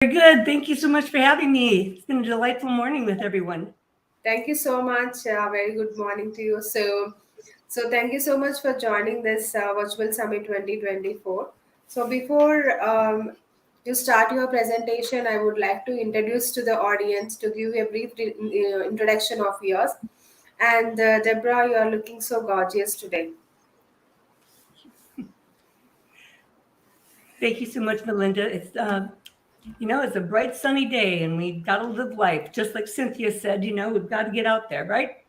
Very good. Thank you so much for having me. It's been a delightful morning with everyone. Thank you so much. Very good morning to you. So thank you so much for joining this virtual summit 2024. So before you start your presentation, I would like to introduce to the audience to give a brief introduction of yours. And Debra, you are looking so gorgeous today. Thank you so much, Melinda. It's a bright sunny day and we've got to live life. Just like Cynthia said, we've got to get out there, right?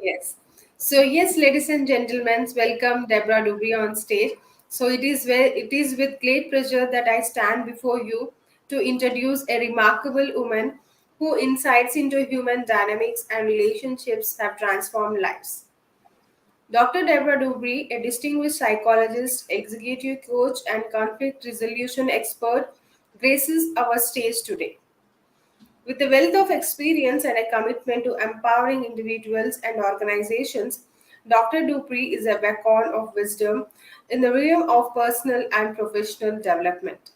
Yes. So yes, ladies and gentlemen, welcome Debra Dupree on stage. So it is with great pleasure that I stand before you to introduce a remarkable woman who insights into human dynamics and relationships have transformed lives. Dr. Debra Dupree, a distinguished psychologist, executive coach, and conflict resolution expert, graces our stage today. With a wealth of experience and a commitment to empowering individuals and organizations, Dr. Dupree is a beacon of wisdom in the realm of personal and professional development.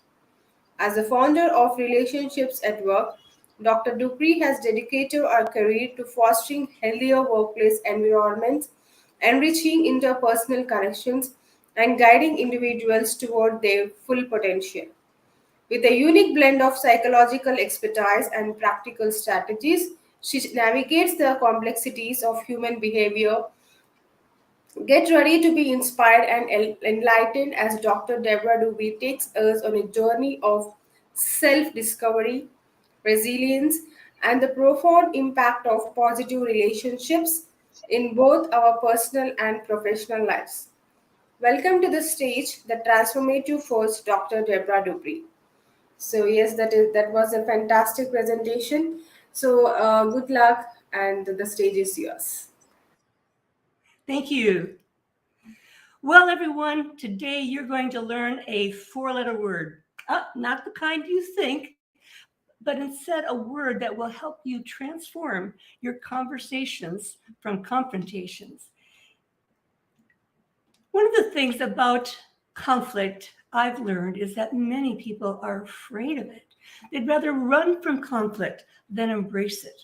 As the founder of Relationships at Work, Dr. Dupree has dedicated her career to fostering healthier workplace environments, enriching interpersonal connections, and guiding individuals toward their full potential. With a unique blend of psychological expertise and practical strategies, she navigates the complexities of human behavior. Get ready to be inspired and enlightened as Dr. Debra Dubey takes us on a journey of self discovery, resilience, and the profound impact of positive relationships in both our personal and professional lives. Welcome to the stage, the transformative force, Dr. Debra Dubey. So yes, that was a fantastic presentation. So good luck, and the stage is yours. Thank you. Well, everyone, today you're going to learn a four-letter word. Not the kind you think, but instead a word that will help you transform your conversations from confrontations. One of the things about conflict I've learned is that many people are afraid of it. They'd rather run from conflict than embrace it.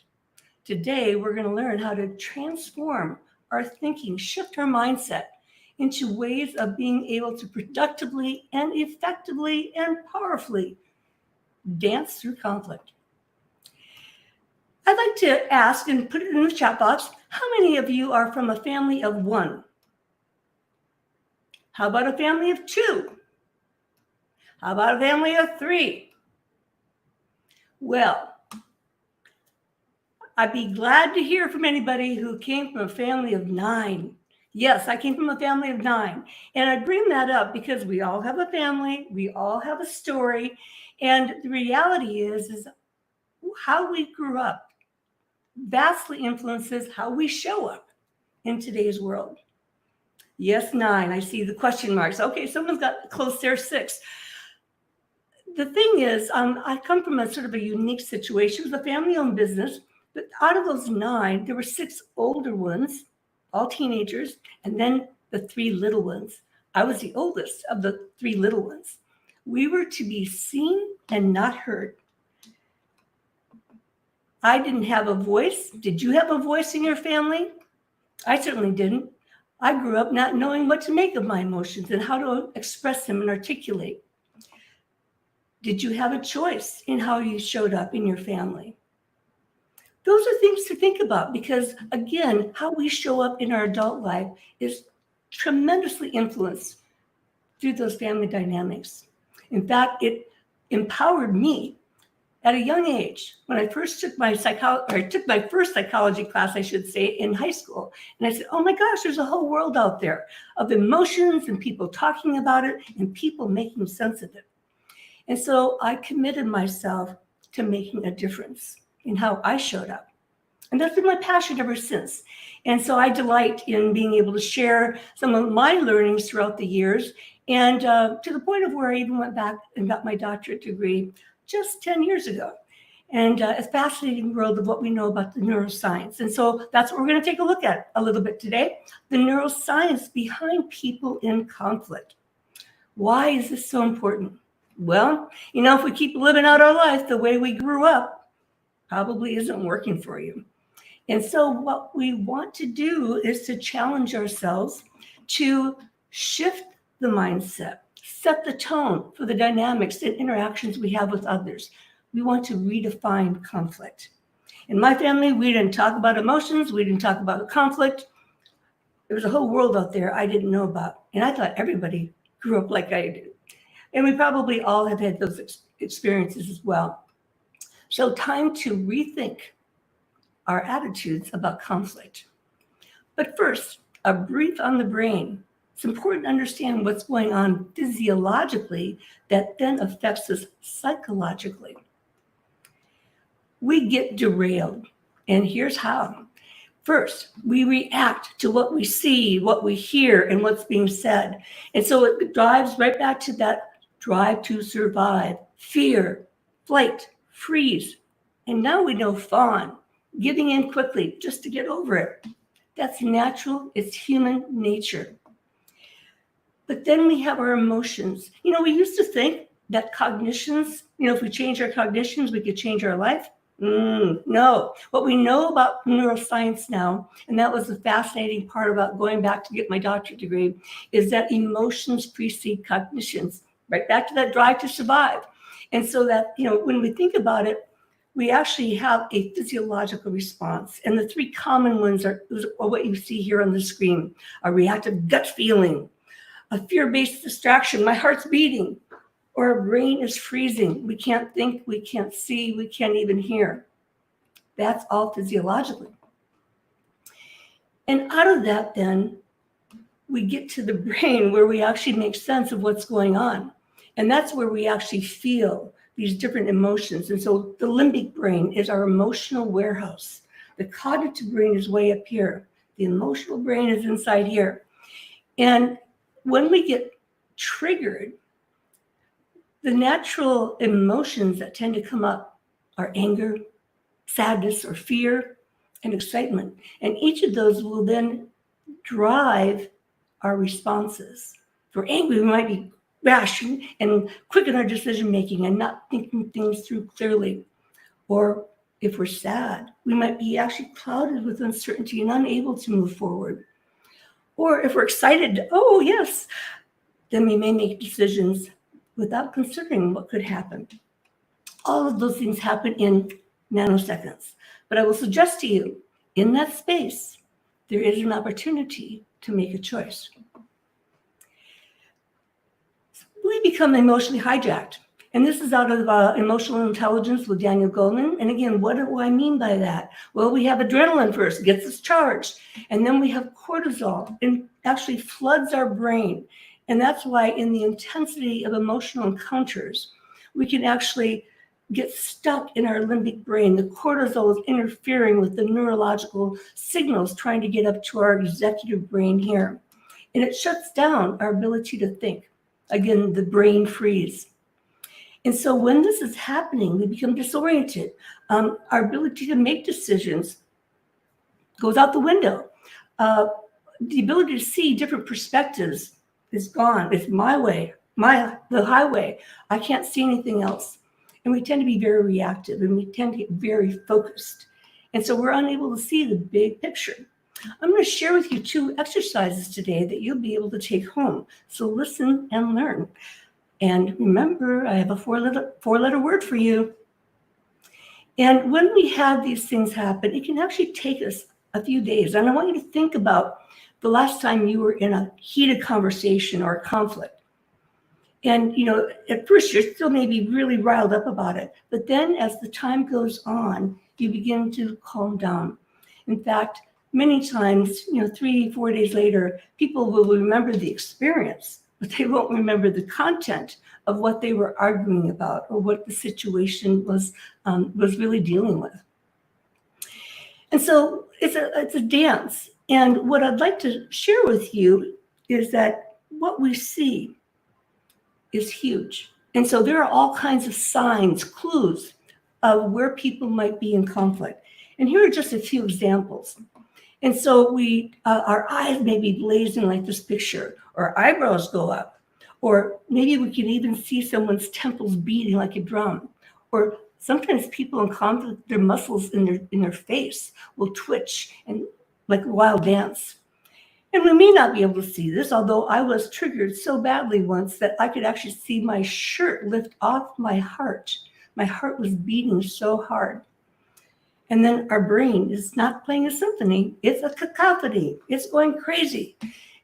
Today, we're going to learn how to transform our thinking, shift our mindset into ways of being able to productively and effectively and powerfully dance through conflict. I'd like to ask and put it in the chat box, how many of you are from a family of one? How about a family of two? How about a family of three? Well, I'd be glad to hear from anybody who came from a family of nine. Yes, I came from a family of nine. And I bring that up because we all have a family, we all have a story. And the reality is how we grew up vastly influences how we show up in today's world. Yes, nine. I see the question marks. Okay, someone's got close there, six. The thing is, I come from a sort of a unique situation. It was a family-owned business, but out of those nine, there were six older ones, all teenagers, and then the three little ones. I was the oldest of the three little ones. We were to be seen and not heard. I didn't have a voice. Did you have a voice in your family? I certainly didn't. I grew up not knowing what to make of my emotions and how to express them and articulate. Did you have a choice in how you showed up in your family? Those are things to think about because, again, how we show up in our adult life is tremendously influenced through those family dynamics. In fact, it empowered me at a young age when I first took my first psychology class, I should say, in high school. And I said, oh my gosh, there's a whole world out there of emotions and people talking about it and people making sense of it. And so I committed myself to making a difference in how I showed up. And that's been my passion ever since. And so I delight in being able to share some of my learnings throughout the years, and to the point of where I even went back and got my doctorate degree just 10 years ago. And it's a fascinating world of what we know about the neuroscience. And so that's what we're going to take a look at a little bit today, the neuroscience behind people in conflict. Why is this so important? Well, if we keep living out our life the way we grew up, probably isn't working for you. And so what we want to do is to challenge ourselves to shift the mindset, set the tone for the dynamics and interactions we have with others. We want to redefine conflict. In my family, we didn't talk about emotions. We didn't talk about conflict. There was a whole world out there I didn't know about. And I thought everybody grew up like I did. And we probably all have had those experiences as well. So time to rethink our attitudes about conflict. But first, a brief on the brain. It's important to understand what's going on physiologically that then affects us psychologically. We get derailed, and here's how. First, we react to what we see, what we hear, and what's being said. And so it drives right back to that drive to survive, fear, flight, freeze. And now we know fawn, giving in quickly just to get over it. That's natural, it's human nature. But then we have our emotions. We used to think that cognitions, if we change our cognitions, we could change our life. No. What we know about neuroscience now, and that was the fascinating part about going back to get my doctorate degree, is that emotions precede cognitions, right back to that drive to survive. And so that, when we think about it, we actually have a physiological response. And the three common ones are what you see here on the screen: a reactive gut feeling, a fear-based distraction, my heart's beating, or our brain is freezing. We can't think, we can't see, we can't even hear. That's all physiologically. And out of that, then, we get to the brain where we actually make sense of what's going on. And that's where we actually feel these different emotions. And so the limbic brain is our emotional warehouse. The cognitive brain is way up here. The emotional brain is inside here. And when we get triggered, the natural emotions that tend to come up are anger, sadness, or fear, and excitement. And each of those will then drive our responses. If we're angry, we might be rash and quick in our decision making and not thinking things through clearly. Or if we're sad, we might be actually clouded with uncertainty and unable to move forward. Or if we're excited, oh yes, then we may make decisions without considering what could happen. All of those things happen in nanoseconds. But I will suggest to you, in that space, there is an opportunity to make a choice. We become emotionally hijacked. And this is out of Emotional Intelligence with Daniel Goleman. And again, what do I mean by that? Well, we have adrenaline first, gets us charged. And then we have cortisol, and actually floods our brain. And that's why in the intensity of emotional encounters, we can actually get stuck in our limbic brain. The cortisol is interfering with the neurological signals trying to get up to our executive brain here. And it shuts down our ability to think. Again, the brain freeze. And so when this is happening, we become disoriented. Our ability to make decisions goes out the window. The ability to see different perspectives is gone. It's my way, the highway. I can't see anything else. And we tend to be very reactive, and we tend to get very focused. And so we're unable to see the big picture. I'm going to share with you 2 exercises today that you'll be able to take home. So listen and learn. And remember, I have a four-letter word for you. And when we have these things happen, it can actually take us a few days. And I want you to think about the last time you were in a heated conversation or a conflict. And, at first you're still maybe really riled up about it. But then as the time goes on, you begin to calm down. In fact, many times, 3-4 days later, people will remember the experience, but they won't remember the content of what they were arguing about or what the situation was really dealing with. And so it's a dance. And what I'd like to share with you is that what we see is huge. And so there are all kinds of signs, clues of where people might be in conflict. And here are just a few examples. And so our eyes may be blazing like this picture, or eyebrows go up, Or maybe we can even see someone's temples beating like a drum. Or sometimes people in conflict, their muscles in their face will twitch and like a wild dance. And we may not be able to see this, although I was triggered so badly once that I could actually see my shirt lift off my heart. My heart was beating so hard. And then our brain is not playing a symphony, it's a cacophony. It's going crazy.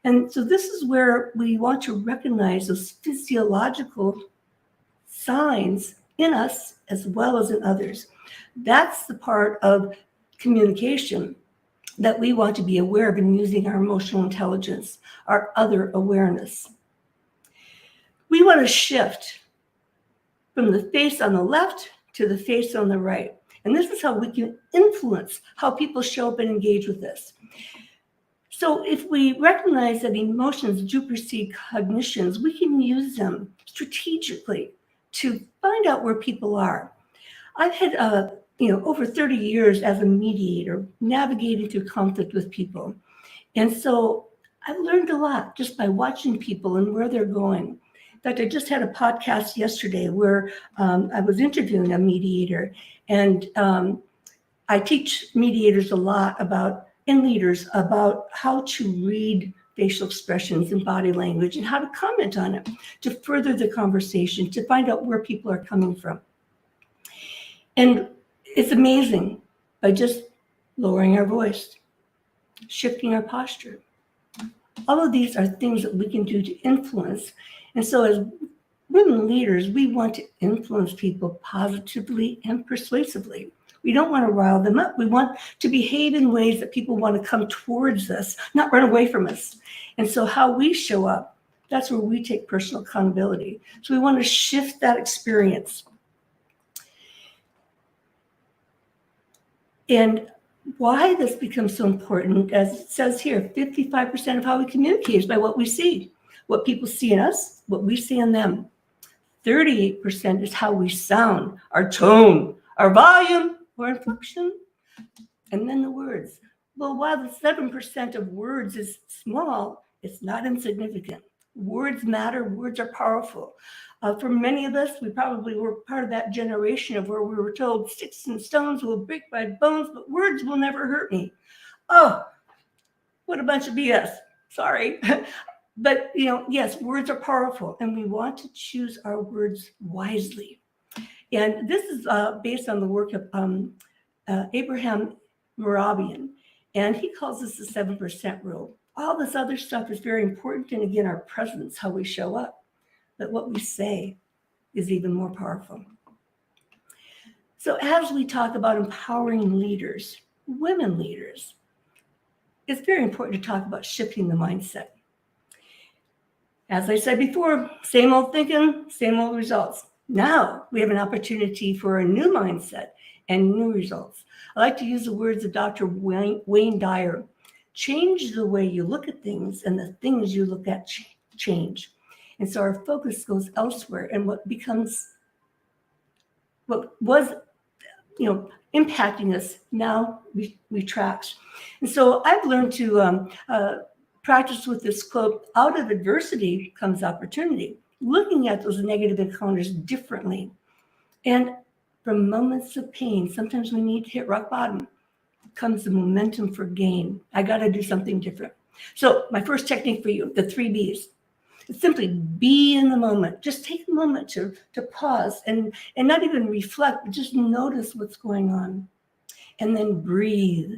And so this is where we want to recognize those physiological signs in us as well as in others. That's the part of communication that we want to be aware of in using our emotional intelligence, our other awareness. We want to shift from the face on the left to the face on the right. And this is how we can influence how people show up and engage with us. So if we recognize that emotions do precede cognitions, we can use them strategically to find out where people are. I've had over 30 years as a mediator, navigating through conflict with people. And so I've learned a lot just by watching people and where they're going. In fact, I just had a podcast yesterday where I was interviewing a mediator, and I teach mediators a lot and leaders about how to read facial expressions and body language and how to comment on it to further the conversation, to find out where people are coming from. And it's amazing by just lowering our voice, shifting our posture. All of these are things that we can do to influence. And so as women leaders, we want to influence people positively and persuasively. We don't want to rile them up. We want to behave in ways that people want to come towards us, not run away from us. And so how we show up, that's where we take personal accountability. So we want to shift that experience. And why this becomes so important, as it says here, 55% of how we communicate is by what we see, what people see in us, what we see in them. 38% is how we sound, our tone, our volume, or inflection, and then the words. Well, while the 7% of words is small, it's not insignificant. Words matter, words are powerful. For many of us, we probably were part of that generation of where we were told sticks and stones will break my bones, but words will never hurt me. Oh, what a bunch of BS. Sorry. But, yes, words are powerful, and we want to choose our words wisely. And this is based on the work of Abraham Moravian, and he calls this the 7% rule. All this other stuff is very important, and again, our presence, how we show up. But what we say is even more powerful. So as we talk about empowering leaders, women leaders, it's very important to talk about shifting the mindset. As I said before, same old thinking, same old results. Now we have an opportunity for a new mindset and new results. I like to use the words of Dr. Wayne Dyer. Change the way you look at things, and the things you look at change. And so our focus goes elsewhere, and what was impacting us now retracts. And so I've learned to practice with this quote: out of adversity comes opportunity. Looking at those negative encounters differently. And from moments of pain, sometimes we need to hit rock bottom, comes the momentum for gain. I got to do something different. So my first technique for you, the 3 B's. It's simply be in the moment. Just take a moment to pause and not even reflect, but just notice what's going on. And then breathe.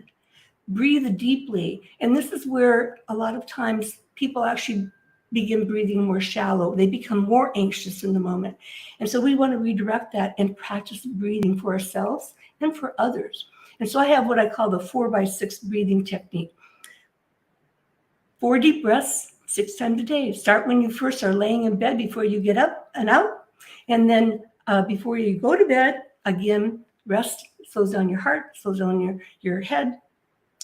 Breathe deeply. And this is where a lot of times people actually begin breathing more shallow. They become more anxious in the moment. And so we want to redirect that and practice breathing for ourselves and for others. And so I have what I call the 4x6 breathing technique. 4 deep breaths, 6 times a day. Start when you first are laying in bed before you get up and out. And then before you go to bed, again, rest, slows down your heart, slows down your head,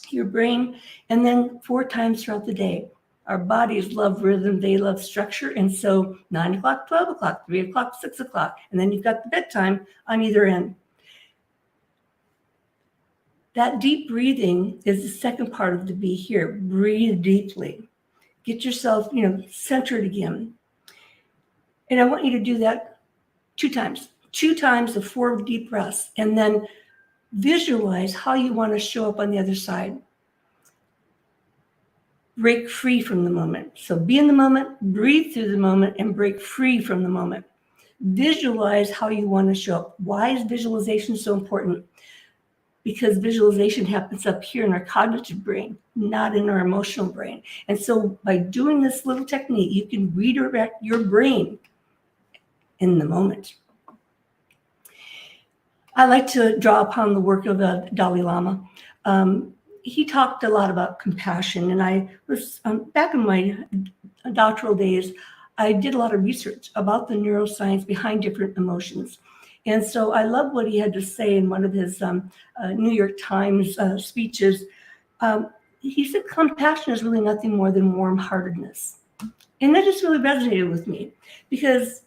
your brain, and then 4 times throughout the day. Our bodies love rhythm, they love structure. And so 9 o'clock, 12 o'clock, 3 o'clock, 6 o'clock, and then you've got the bedtime on either end. That deep breathing is the second part of the B here. Breathe deeply. Get yourself, centered again. And I want you to do that 2 times of 4 deep breaths, and then visualize how you want to show up on the other side. Break free from the moment. So be in the moment, breathe through the moment, and break free from the moment. Visualize how you want to show up. Why is visualization so important? Because visualization happens up here in our cognitive brain, not in our emotional brain. And so by doing this little technique, you can redirect your brain in the moment. I like to draw upon the work of the Dalai Lama. He talked a lot about compassion, and I was back in my doctoral days, I did a lot of research about the neuroscience behind different emotions. And so I love what he had to say in one of his New York Times speeches. He said compassion is really nothing more than warm-heartedness. And that just really resonated with me because,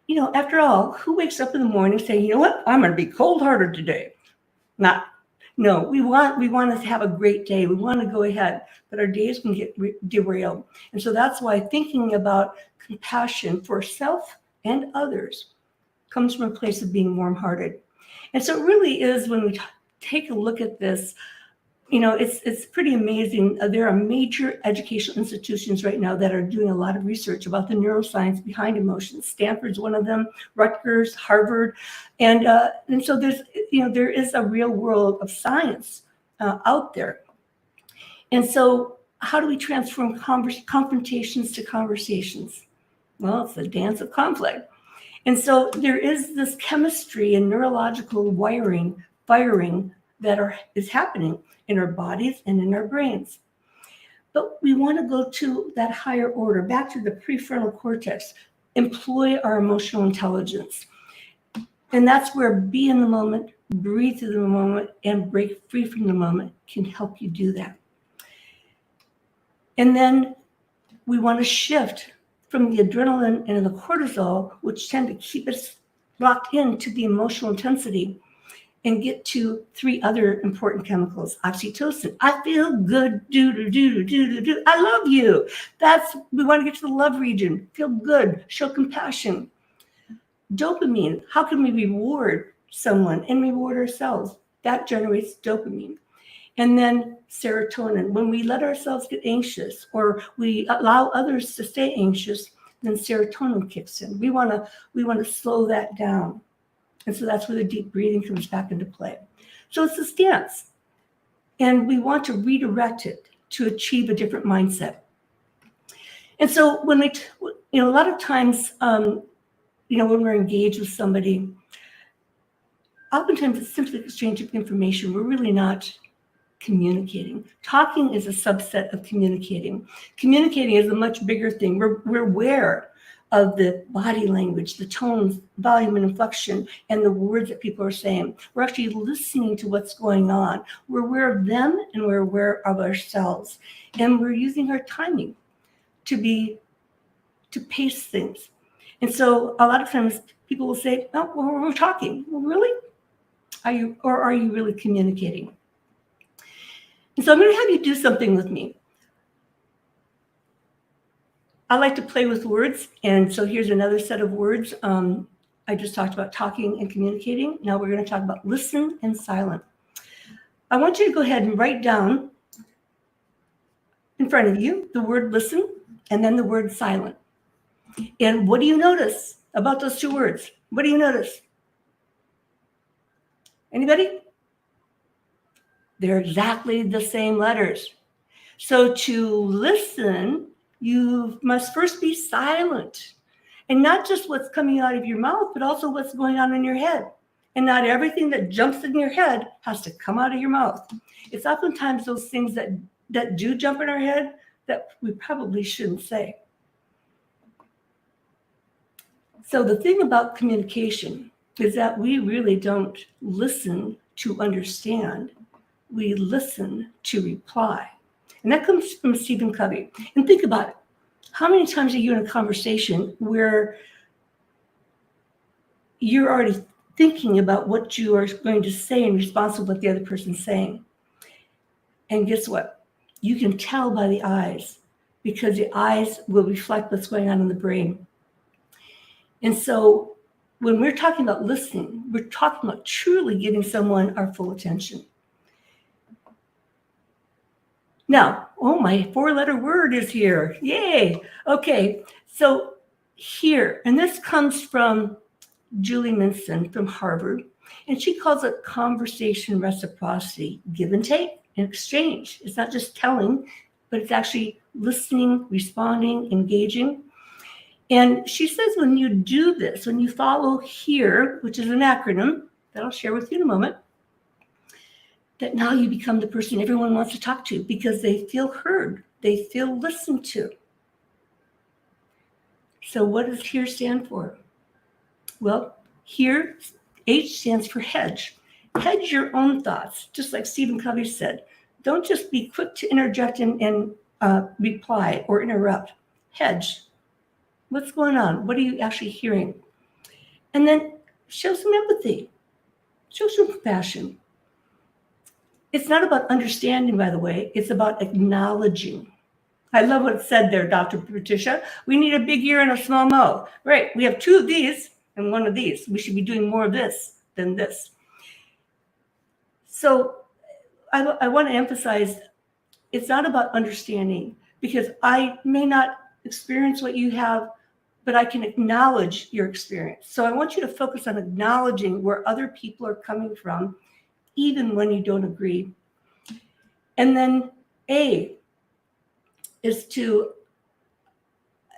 you know, after all, who wakes up in the morning saying, you know what, I'm going to be cold-hearted today? No, we want to have a great day. We want to go ahead, but our days can get derailed. And so that's why thinking about compassion for self and others comes from a place of being warm-hearted. And so it really is, when we take a look at this, you know, it's pretty amazing. There are major educational institutions right now that are doing a lot of research about the neuroscience behind emotions. Stanford's one of them, Rutgers, Harvard, and so there is a real world of science out there. And so, how do we transform confrontations to conversations? Well, it's a dance of conflict. And so there is this chemistry and neurological firing that is happening in our bodies and in our brains. But we want to go to that higher order, back to the prefrontal cortex, employ our emotional intelligence. And that's where be in the moment, breathe through the moment, and break free from the moment can help you do that. And then we want to shift from the adrenaline and the cortisol, which tend to keep us locked into the emotional intensity, and get to 3 other important chemicals. Oxytocin. I feel good. Do. I love you. We want to get to the love region. Feel good. Show compassion. Dopamine. How can we reward someone and reward ourselves? That generates dopamine. And then serotonin. When we let ourselves get anxious or we allow others to stay anxious, then serotonin kicks in. We want to slow that down. And so that's where the deep breathing comes back into play. So it's this dance. And we want to redirect it to achieve a different mindset. And so when a lot of times, when we're engaged with somebody, oftentimes it's simply exchange of information. We're really not communicating. Talking is a subset of communicating. Communicating is a much bigger thing. We're aware of the body language, the tones, volume, and inflection, and the words that people are saying. We're actually listening to what's going on. We're aware of them, and we're aware of ourselves. And we're using our timing to pace things. And so a lot of times people will say, oh, well, we're talking. Well, really? Are you really communicating? And so I'm going to have you do something with me. I like to play with words, and so here's another set of words. I just talked about talking and communicating. Now we're going to talk about listen and silent. I want you to go ahead and write down in front of you the word listen and then the word silent. And what do you notice about those 2 words? What do you notice? Anybody? They're exactly the same letters. So to listen, you must first be silent, and not just what's coming out of your mouth, but also what's going on in your head. And not everything that jumps in your head has to come out of your mouth. It's oftentimes those things that do jump in our head that we probably shouldn't say. So the thing about communication is that we really don't listen to understand. We listen to reply. And that comes from Stephen Covey. And think about it. How many times are you in a conversation where you're already thinking about what you are going to say in response to what the other person's saying? And guess what? You can tell by the eyes, because the eyes will reflect what's going on in the brain. And so when we're talking about listening, we're talking about truly giving someone our full attention. Now, oh, my 4-letter word is here. Yay. Okay, so here, and this comes from Julie Minson from Harvard, and she calls it conversation reciprocity, give and take and exchange. It's not just telling, but it's actually listening, responding, engaging. And she says when you do this, when you follow HERE, which is an acronym that I'll share with you in a moment, that now you become the person everyone wants to talk to because they feel heard, they feel listened to. So what does HERE stand for? Well, HERE, H stands for hedge. Hedge your own thoughts, just like Stephen Covey said. Don't just be quick to interject and reply or interrupt. Hedge. What's going on? What are you actually hearing? And then show some empathy. Show some compassion. It's not about understanding, by the way. It's about acknowledging. I love what it said there, Dr. Patricia. We need a big ear and a small mouth. Right, we have 2 of these and 1 of these. We should be doing more of this than this. So I want to emphasize, it's not about understanding, because I may not experience what you have, but I can acknowledge your experience. So I want you to focus on acknowledging where other people are coming from, even when you don't agree. And then A is to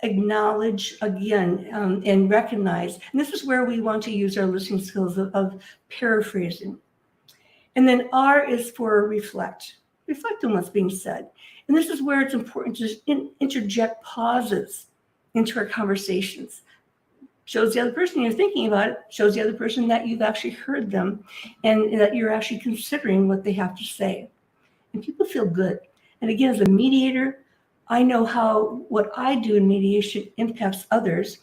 acknowledge again and recognize. And this is where we want to use our listening skills of paraphrasing. And then R is for reflect. Reflect on what's being said. And this is where it's important to interject pauses into our conversations. Shows the other person you're thinking about it, shows the other person that you've actually heard them and that you're actually considering what they have to say. And people feel good. And again, as a mediator, I know how what I do in mediation impacts others.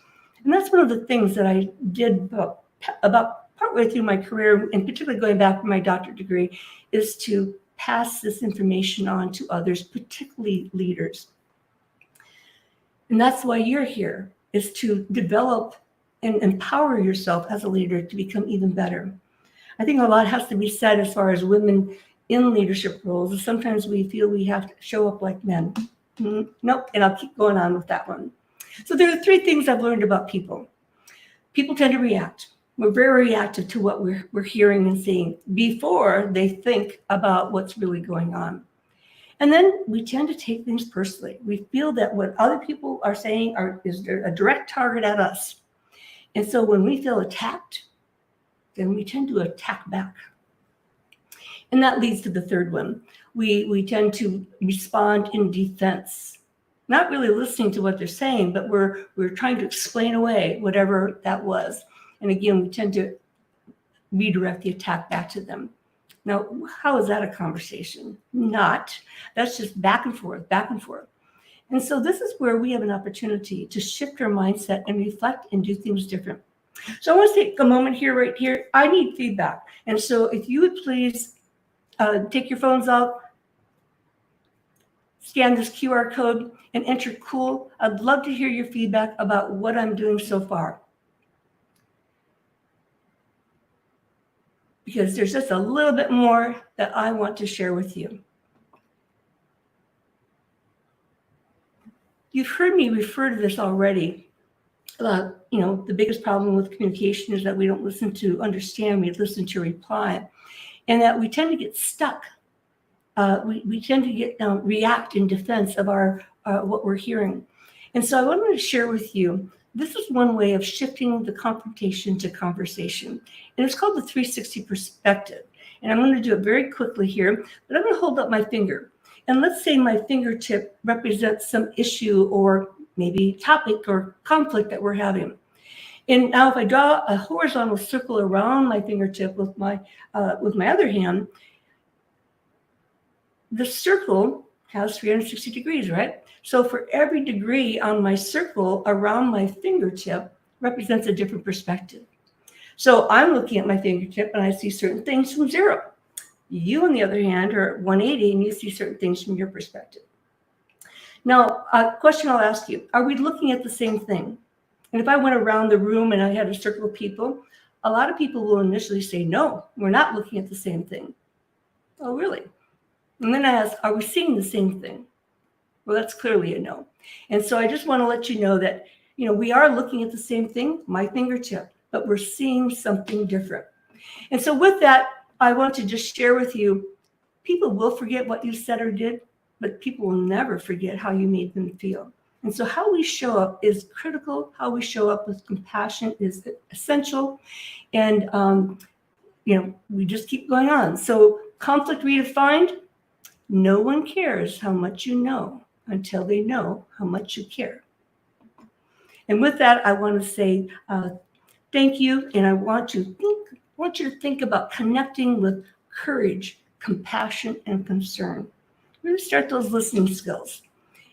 And that's one of the things that I did about partway through my career, and particularly going back to my doctorate degree, is to pass this information on to others, particularly leaders. And that's why you're here, is to develop and empower yourself as a leader to become even better. I think a lot has to be said as far as women in leadership roles. Sometimes we feel we have to show up like men. Nope, and I'll keep going on with that one. So there are 3 things I've learned about people. People tend to react. We're very reactive to what we're hearing and seeing before they think about what's really going on. And then we tend to take things personally. We feel that what other people are saying is a direct target at us. And so when we feel attacked, then we tend to attack back. And that leads to the 3rd one. We tend to respond in defense, not really listening to what they're saying, but we're trying to explain away whatever that was. And again, we tend to redirect the attack back to them. Now, how is that a conversation? Not. That's just back and forth, back and forth. And so this is where we have an opportunity to shift our mindset and reflect and do things different. So I want to take a moment here, right here. I need feedback. And so if you would please take your phones out, scan this QR code, and enter cool. I'd love to hear your feedback about what I'm doing so far. Because there's just a little bit more that I want to share with you. You've heard me refer to this already. The biggest problem with communication is that we don't listen to understand, we listen to reply. And that we tend to get stuck. We tend to react in defense of our what we're hearing. And so I wanted to share with you, this is one way of shifting the confrontation to conversation. And it's called the 360 perspective. And I'm going to do it very quickly here, but I'm going to hold up my finger. And let's say my fingertip represents some issue or maybe topic or conflict that we're having. And now if I draw a horizontal circle around my fingertip with my other hand, the circle has 360 degrees, right? So for every degree on my circle around my fingertip represents a different perspective. So I'm looking at my fingertip and I see certain things from 0. You, on the other hand, are at 180 and you see certain things from your perspective. Now, a question I'll ask you, are we looking at the same thing? And if I went around the room and I had a circle of people, a lot of people will initially say, no, we're not looking at the same thing. Oh, really? And then I ask, are we seeing the same thing? Well, that's clearly a no. And so I just want to let you know that, we are looking at the same thing, my fingertip, but we're seeing something different. And so with that, I want to just share with you, people will forget what you said or did, but people will never forget how you made them feel. And so how we show up is critical. How we show up with compassion is essential. And, we just keep going on. So conflict redefined, no one cares how much you know until they know how much you care. And with that, I want to say thank you. And I want you to think about connecting with courage, compassion, and concern. Really start those listening skills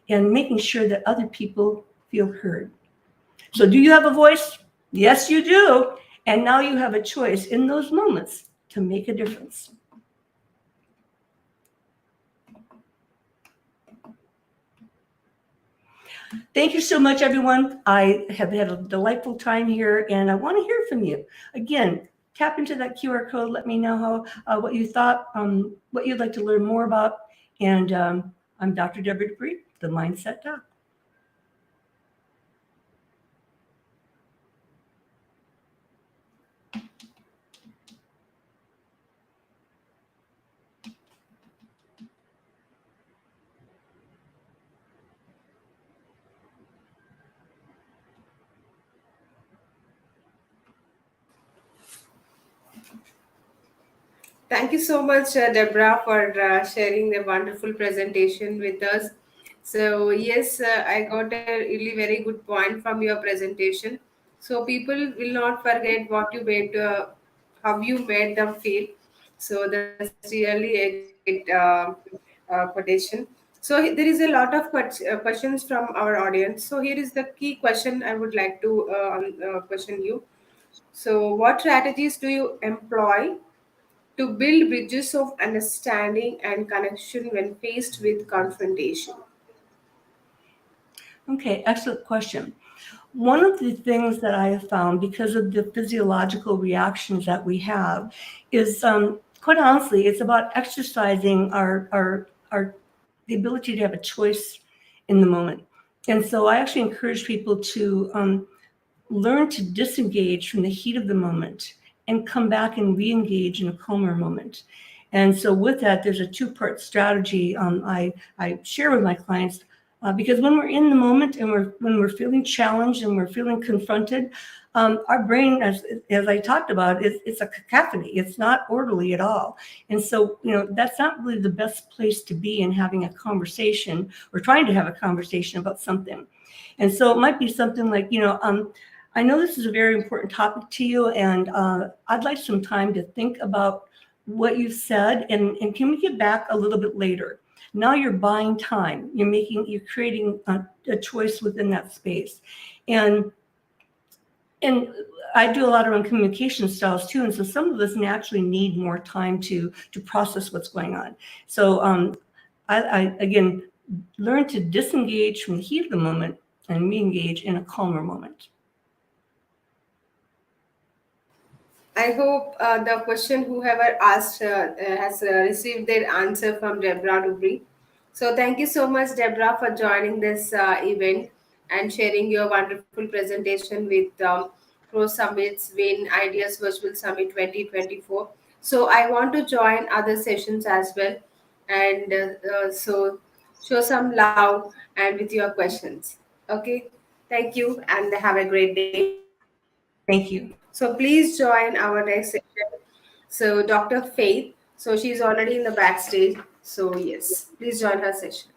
and making sure that other people feel heard. So do you have a voice? Yes, you do. And now you have a choice in those moments to make a difference. Thank you so much, everyone. I have had a delightful time here, and I want to hear from you. Again, tap into that QR code. Let me know what you thought, what you'd like to learn more about. And I'm Dr. Debra Dupree, the Mindset Doc. Thank you so much, Debra, for sharing the wonderful presentation with us. So, yes, I got a really very good point from your presentation. So, people will not forget what you made, how you made them feel. So, that's really a great quotation. So, there is a lot of questions from our audience. So, here is the key question I would like to question you. So, what strategies do you employ to build bridges of understanding and connection when faced with confrontation? Okay, excellent question. One of the things that I have found, because of the physiological reactions that we have, is quite honestly, it's about exercising the ability to have a choice in the moment. And so I actually encourage people to learn to disengage from the heat of the moment and come back and re-engage in a calmer moment. And so with that, there's a two-part strategy I share with my clients. Because when we're in the moment and when we're feeling challenged and we're feeling confronted, our brain, as I talked about, it's a cacophony. It's not orderly at all. And so, that's not really the best place to be in having a conversation or trying to have a conversation about something. And so it might be something like, I know this is a very important topic to you, and I'd like some time to think about what you've said, and can we get back a little bit later? Now you're buying time. You're creating a choice within that space. And I do a lot around communication styles too. And so some of us naturally need more time to process what's going on. So I again, learn to disengage from the heat of the moment and re-engage in a calmer moment. I hope the question whoever asked has received their answer from Debra Dupree. So thank you so much, Debra, for joining this event and sharing your wonderful presentation with Pro Summits Win Ideas Virtual Summit 2024. So I want to join other sessions as well, and so show some love and with your questions. Okay, thank you and have a great day. Thank you. So please join our next session. So Dr. Faith, so she's already in the backstage. So yes, please join her session.